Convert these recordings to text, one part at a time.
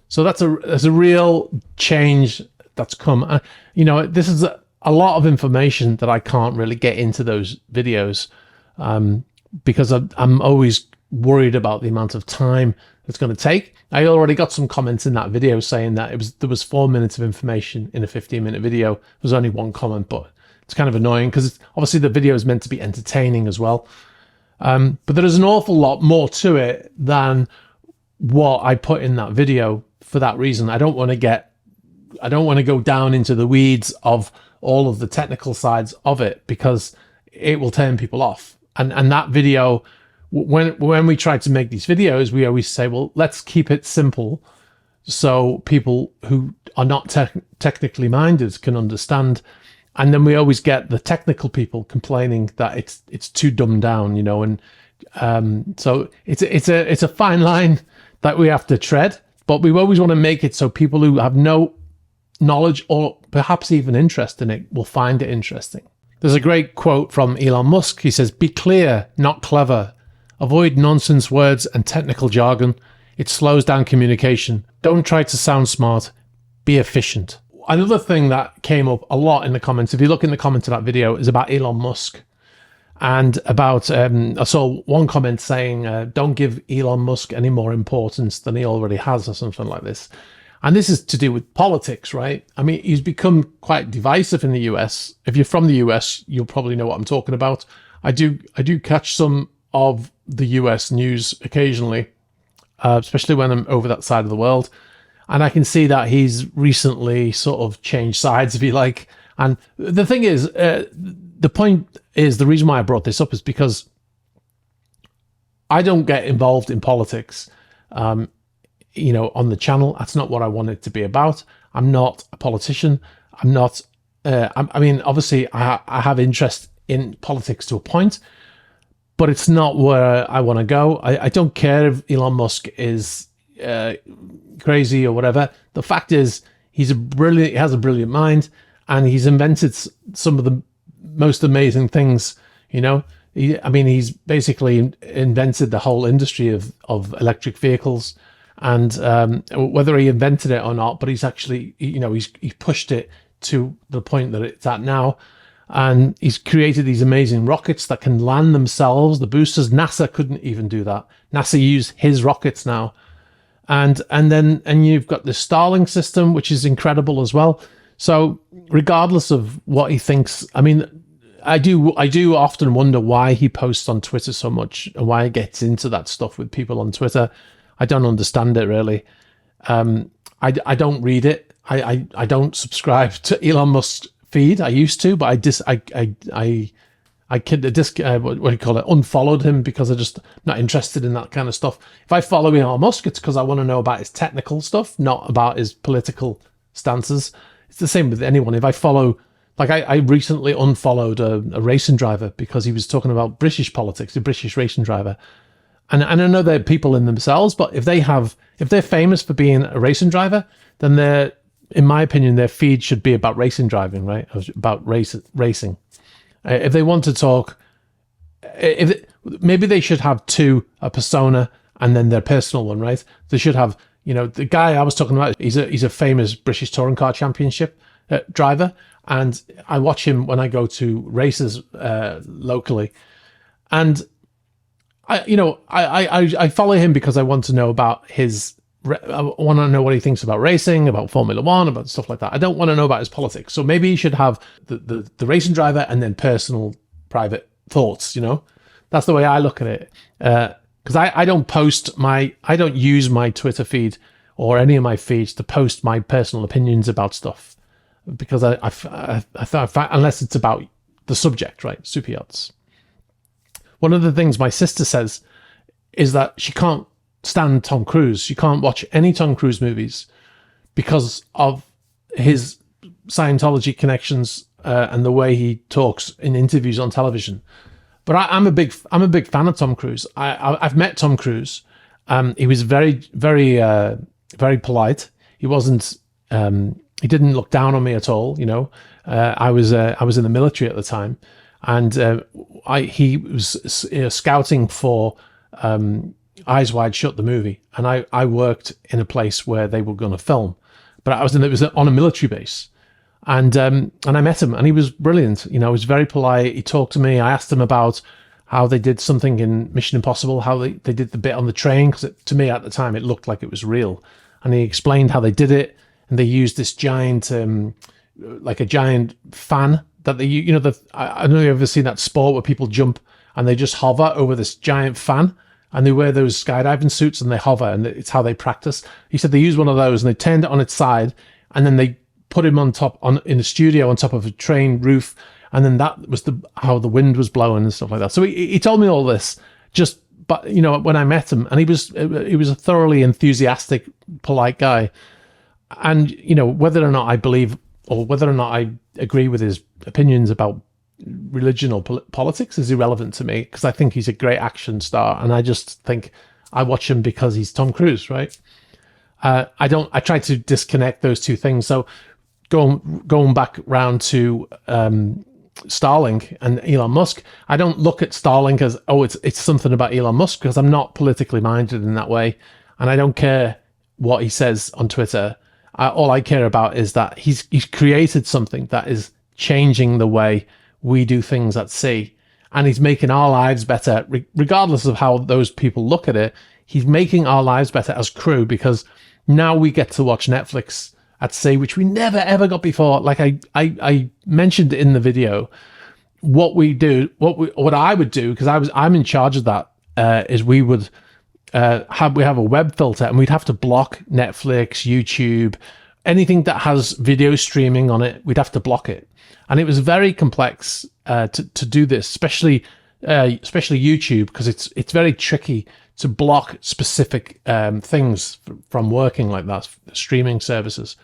So that's a real change that's come. This is a lot of information that I can't really get into those videos because I'm always worried about the amount of time it's going to take. I already got some comments in that video saying that there was 4 minutes of information in a 15-minute video. There was only one comment, but it's kind of annoying because obviously the video is meant to be entertaining as well. But there is an awful lot more to it than what I put in that video for that reason. I don't want to go down into the weeds of all of the technical sides of it because it will turn people off. And that video, when we try to make these videos, we always say, well, let's keep it simple so people who are not technically minded can understand. And then we always get the technical people complaining that it's too dumbed down, and so it's a fine line that we have to tread. But we always want to make it so people who have no knowledge or perhaps even interest in it will find it interesting. There's a great quote from Elon Musk. He says, "Be clear, not clever. Avoid nonsense words and technical jargon. It slows down communication. Don't try to sound smart. Be efficient." Another thing that came up a lot in the comments, if you look in the comments of that video, is about Elon Musk. And about, I saw one comment saying, don't give Elon Musk any more importance than he already has, or something like this. And this is to do with politics, right? I mean, he's become quite divisive in the US. If you're from the US, you'll probably know what I'm talking about. I do catch some of the US news occasionally, especially when I'm over that side of the world. And I can see that he's recently sort of changed sides, if you like. And the thing is, the point is, the reason why I brought this up is because I don't get involved in politics, on the channel. That's not what I want it to be about. I'm not a politician. I'm not, obviously I have interest in politics to a point, but it's not where I want to go. I don't care if Elon Musk is crazy or whatever. The fact is, he has a brilliant mind, and he's invented some of the most amazing things. He's basically invented the whole industry of electric vehicles, and whether he invented it or not, but he's actually, he's pushed it to the point that it's at now. And he's created these amazing rockets that can land themselves, the boosters. NASA couldn't even do that. NASA use his rockets now. And you've got the Starlink system, which is incredible as well. So regardless of what he thinks, I do often wonder why he posts on Twitter so much and why he gets into that stuff with people on Twitter. I don't understand it really. I don't read it. I don't subscribe to Elon Musk's feed. I used to, but unfollowed him because I'm just not interested in that kind of stuff. If I follow Elon Musk, it's because I want to know about his technical stuff, not about his political stances. It's the same with anyone. If I follow, like I recently unfollowed a racing driver because he was talking about British politics, a British racing driver. And I know they're people in themselves, but if they're famous for being a racing driver, then in my opinion, their feed should be about racing driving, right? About racing. If they want to talk, maybe they should have a persona and then their personal one, right? They should have, the guy I was talking about, he's a famous British touring car championship driver. And I watch him when I go to races locally. And I follow him because I want to know about I want to know what he thinks about racing, about Formula One, about stuff like that. I don't want to know about his politics. So maybe he should have the racing driver and then personal, private thoughts. That's the way I look at it. Because I don't use my Twitter feed or any of my feeds to post my personal opinions about stuff, because I unless it's about the subject, right? SuperYachts. One of the things my sister says is that she can't stand Tom Cruise. She can't watch any Tom Cruise movies because of his Scientology connections and the way he talks in interviews on television. But I'm a big fan of Tom Cruise. I've met Tom Cruise. He was very, very, very polite. He wasn't. He didn't look down on me at all. I was in the military at the time, and he was scouting for Eyes Wide Shut, the movie, and I worked in a place where they were going to film, but it was on a military base, and I met him, and he was brilliant. You know, he was very polite. He talked to me. I asked him about how they did something in Mission Impossible, how they did the bit on the train, because to me at the time it looked like it was real, and he explained how they did it, and they used this giant, like a giant fan that they, you know, I don't know if you've ever seen that sport where people jump and they just hover over this giant fan, and they wear those skydiving suits and they hover, and it's how they practice. He said they used one of those and they turned it on its side, and then they put him in the studio on top of a train roof, and then that was how the wind was blowing and stuff like that. So he told me all this but you know, when I met him, and he was a thoroughly enthusiastic, polite guy. And you know, whether or not I believe or whether or not I agree with his opinions about religion or politics is irrelevant to me, because I think he's a great action star, and I just think I watch him because he's Tom Cruise, right? I try to disconnect those two things. So going back round to Starlink and Elon Musk, I don't look at Starlink as, oh, it's something about Elon Musk, because I'm not politically minded in that way, and I don't care what he says on Twitter. All I care about is that he's created something that is changing the way we do things at sea, and he's making our lives better, regardless of how those people look at it. He's making our lives better as crew, because now we get to watch Netflix at sea, which we never ever got before. Like I mentioned in the video, what I would do, because I'm in charge of that, is we would have a web filter, and we'd have to block Netflix, YouTube, anything that has video streaming on it. We'd have to block it, and it was very complex to do this, especially YouTube, because it's very tricky to block specific things from working like that, streaming services.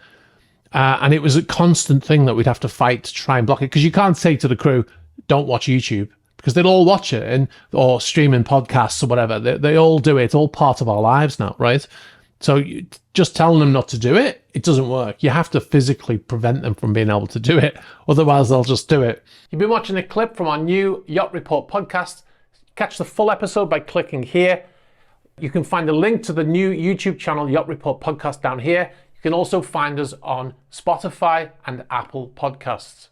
And it was a constant thing that we'd have to fight to try and block it, because you can't say to the crew, don't watch YouTube, because they'll all watch it, or streaming podcasts or whatever. They all do it. It's all part of our lives now, right? So just telling them not to do it, it doesn't work. You have to physically prevent them from being able to do it. Otherwise, they'll just do it. You've been watching a clip from our new Yacht Report podcast. Catch the full episode by clicking here. You can find a link to the new YouTube channel, Yacht Report Podcast, down here. You can also find us on Spotify and Apple Podcasts.